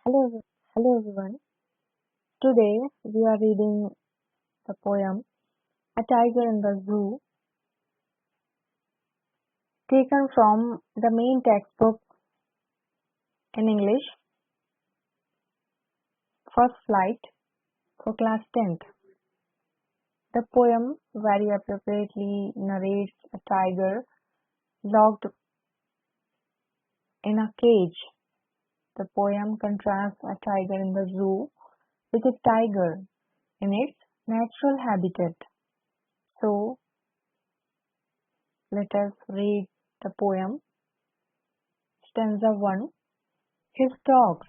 Hello everyone. Today we are reading the poem A Tiger in the Zoo, taken from the main textbook in English, First Flight for Class 10th. The poem very appropriately narrates a tiger locked in a cage. The poem contrasts a tiger in the zoo with a tiger in its natural habitat. So, let us read the poem. Stanza 1. His dogs,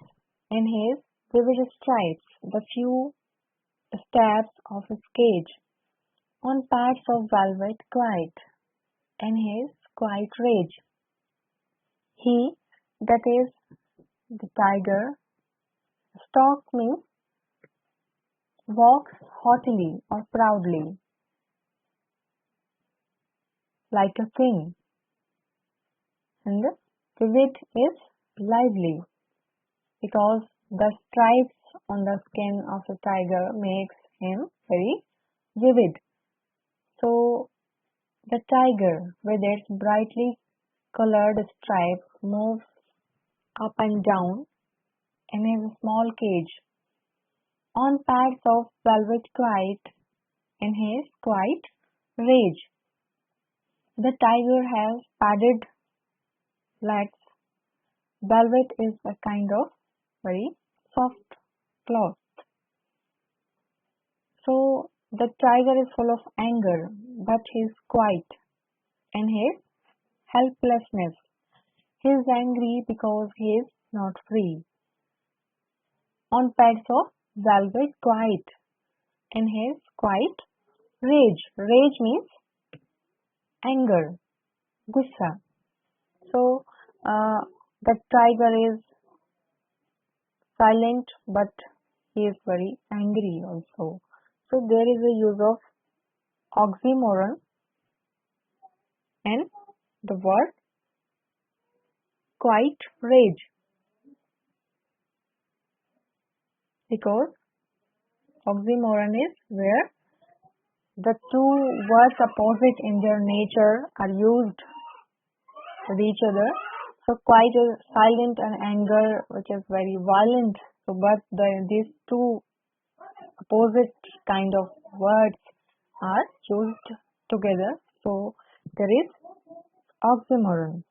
in his vivid stripes, the few steps of his cage, on pads of velvet quiet, in his quiet rage. He, that is, the tiger, stalks me, walks haughtily or proudly, like a king, and vivid is lively, because the stripes on the skin of the tiger makes him very vivid. So the tiger with its brightly colored stripes moves up and down in his small cage on pads of velvet quiet in his quiet rage. The tiger has padded legs. Velvet is a kind of very soft cloth. So the tiger is full of anger, but he is quiet in his helplessness. He is angry because he is not free. On pads of velvet quiet in his quiet rage. Rage means anger, gussa. So the tiger is silent, but he is very angry also. So there is a use of oxymoron in the word quiet rage, because oxymoron is where the two words opposite in their nature are used with each other. So quiet is silent and anger, which is very violent. So but these two opposite kind of words are used together. So there is oxymoron.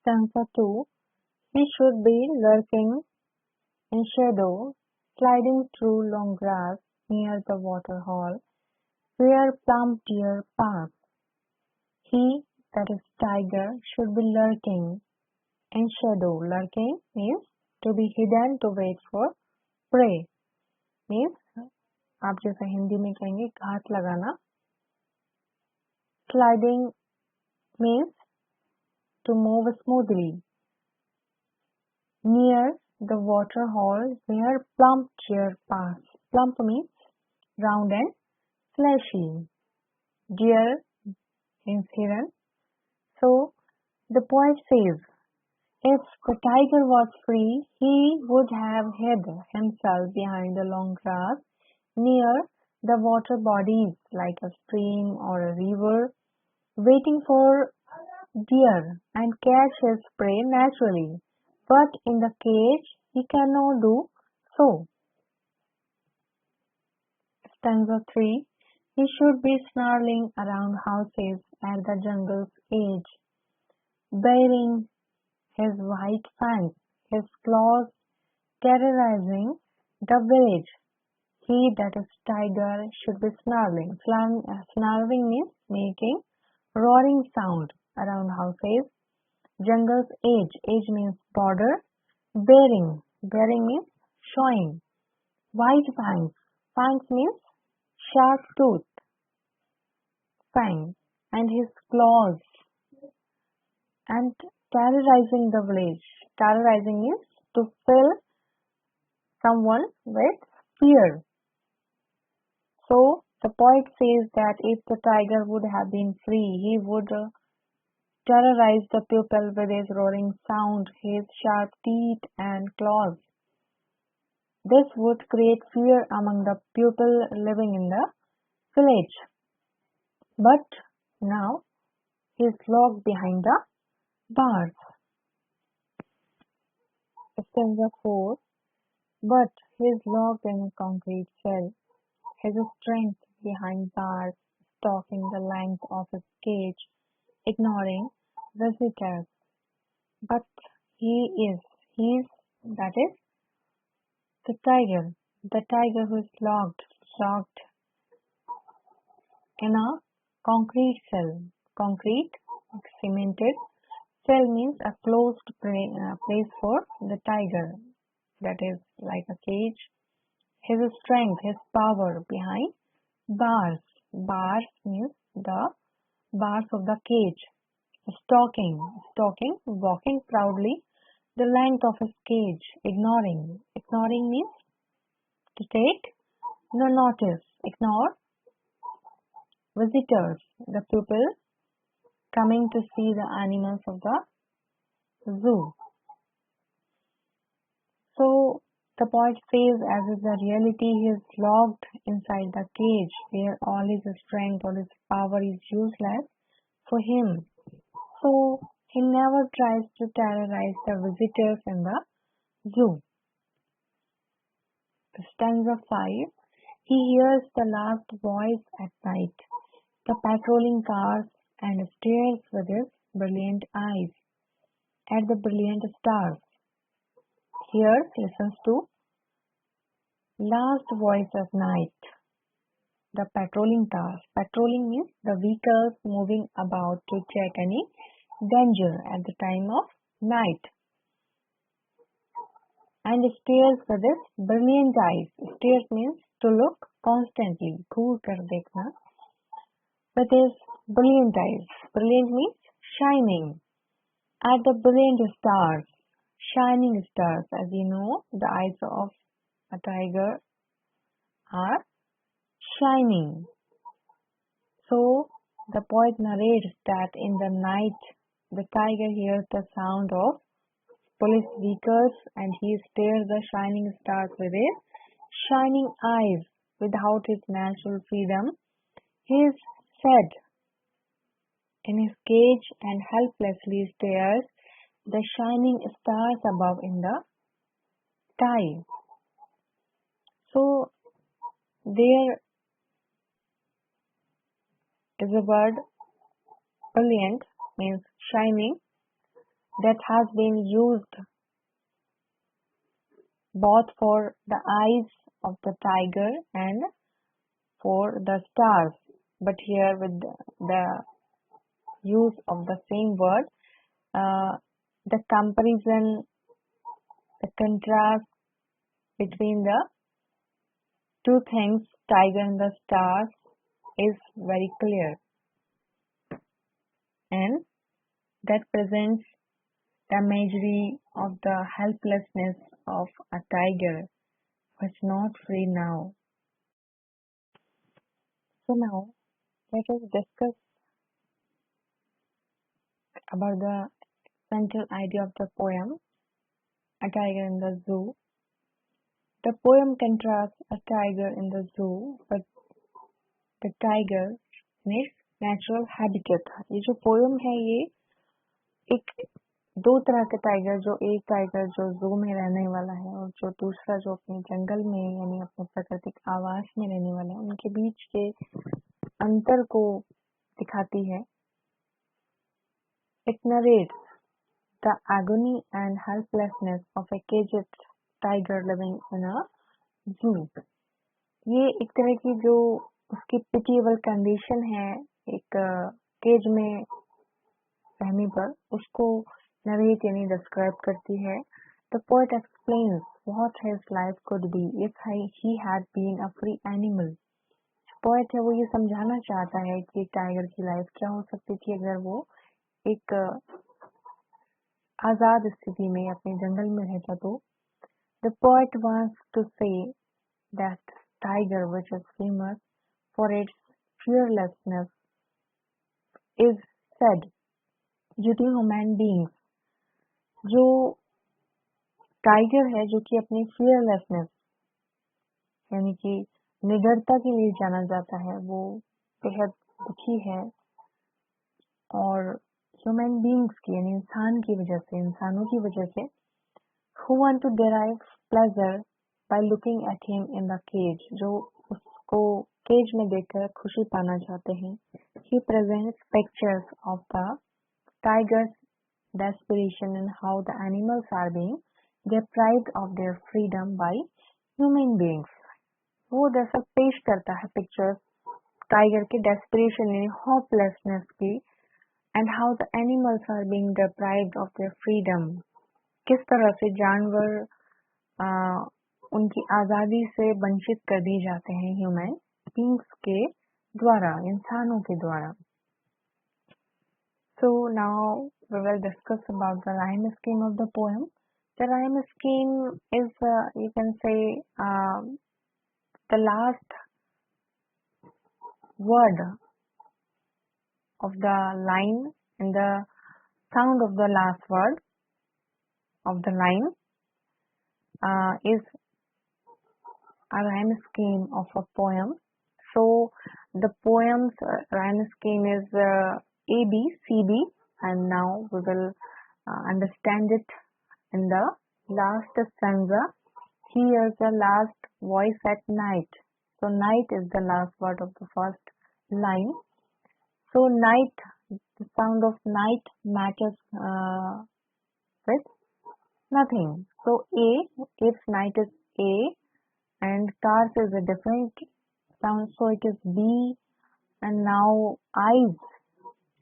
Stanza 2. He should be lurking in shadow, sliding through long grass near the waterhole, where plump deer pass. He, that is tiger, should be lurking in shadow. Lurking means to be hidden, to wait for prey. Means आप जैसा हिंदी में कहेंगे घात लगाना. Sliding means to move smoothly. Near the water hole where plump deer pass. Plump means round and fleshy. Deer means heron. So the poet says, if the tiger was free, he would have hid himself behind the long grass near the water bodies like a stream or a river, waiting for deer and catch his prey naturally. But in the cage, he cannot do so. Stanza 3. He should be snarling around houses at the jungle's edge, baring his white fangs, his claws terrorizing the village. He, that is tiger, should be snarling. Snarling means making roaring sound around houses. Jungle's edge. Edge means border. Bearing. Bearing means showing. White fangs. Fangs means sharp tooth. Fang. And his claws. And terrorizing the village. Terrorizing means to fill someone with fear. So the poet says that if the tiger would have been free, he would terrorize the pupil with his roaring sound, his sharp teeth and claws. This would create fear among the pupil living in the village. But now he is locked behind the bars. Stanza 4. But he is locked in a concrete cell, his strength behind bars, stalking the length of his cage, ignoring visitors. But he is, that is, the tiger who is locked in a concrete cell. Concrete, cemented. Cell means a closed place for the tiger, that is like a cage. His strength, his power behind bars. Bars means the bars of the cage. Stalking, walking proudly the length of his cage, ignoring. Ignoring means to take no notice, ignore visitors, the people coming to see the animals of the zoo. So the poet says, as is the reality, he is locked inside the cage where all his strength, all his power is useless for him. So he never tries to terrorize the visitors in the zoo. Stanza 5. He hears the last voice at night, the patrolling cars, and stares with his brilliant eyes at the brilliant stars. Here listens to last voice at night, the patrolling cars. Patrolling means the vehicles moving about to check any danger at the time of night. And stares with his brilliant eyes. Stares means to look constantly, घूर कर देखना. With his brilliant eyes. Brilliant means shining. At the brilliant stars. Shining stars. As you know, the eyes of a tiger are shining. So the poet narrates that in the night the tiger hears the sound of police vehicles and he stares the shining stars with his shining eyes. Without his natural freedom, he is fed in his cage and helplessly stares the shining stars above in the sky. So there is a word brilliant means shining that has been used both for the eyes of the tiger and for the stars, but here with the use of the same word, the comparison, the contrast between the two things, tiger and the stars, is very clear, and that presents the imagery of the helplessness of a tiger who is not free now. So now let us discuss about the central idea of the poem, A Tiger in the Zoo. The poem contrasts a tiger in the zoo with the tiger in its natural habitat. ये जो poem है ये एक दो तरह के tiger, जो एक टाइगर जो जू में रहने वाला है और जो दूसरा जो अपने जंगल में यानी अपने प्राकृतिक आवास में रहने वाला है, उनके बीच के अंतर को दिखाती है. It narrates the agony and helplessness of a caged tiger living in a zoo. ये एक तरह की जो उसकी पिटिएबल कंडीशन है एक केज में रहने पर, उसको नरेट यानी डिस्क्राइब करती है. The poet explains what his life could be if he had been a free animal. Poet है वो ये समझाना चाहता है कि टाइगर की लाइफ क्या हो सकती थी अगर वो एक आजाद स्थिति में अपने जंगल में रहता तो. The poet wants to say that tiger, which is famous for its fearlessness, is said जो दी ह्यूमन बींग्स, जो टाइगर है जो कि अपनी फियरलेसनेस यानी कि निडरता के लिए जाना जाता है, वो बेहद दुखी है और ह्यूमन बींग्स की यानी इंसान की वजह से, इंसानों की वजह से who want to derive pleasure by looking at him in the cage, जो उसको केज में देखकर खुशी पाना चाहते हैं. He presents pictures of the tiger's desperation and how the animals are being deprived of their freedom by human beings. वो दरअसल पेश करता है पिक्चर्स टाइगर के डेस्परेशन यानी होपलेसनेस की and how the animals are being deprived of their freedom. किस तरह से जानवर उनकी आज़ादी से वंचित कर दिए जाते हैं ह्यूमन बींग्स के द्वारा, इंसानों के द्वारा. So now we will discuss about the rhyme scheme of the poem. The rhyme scheme is, you can say, the last word of the line and the sound of the last word of the line is a rhyme scheme of a poem. So the poem's rhyme scheme is A, B, C, B, and now we will understand it in the last stanza. Here's the last voice at night. So night is the last word of the first line. So night, the sound of night matches with nothing. So A, if night is A, and cars is a different sound, so it is B, and now eyes,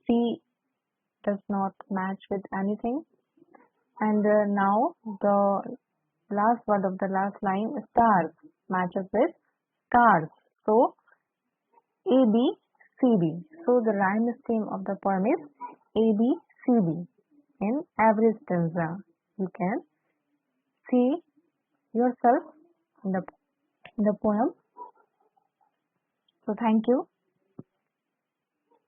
C does not match with anything, and now the last word of the last line, stars, matches with stars. So A, B, C, B. So the rhyme scheme of the poem is A, B, C, B. In every stanza, you can see yourself in the poem. So thank you.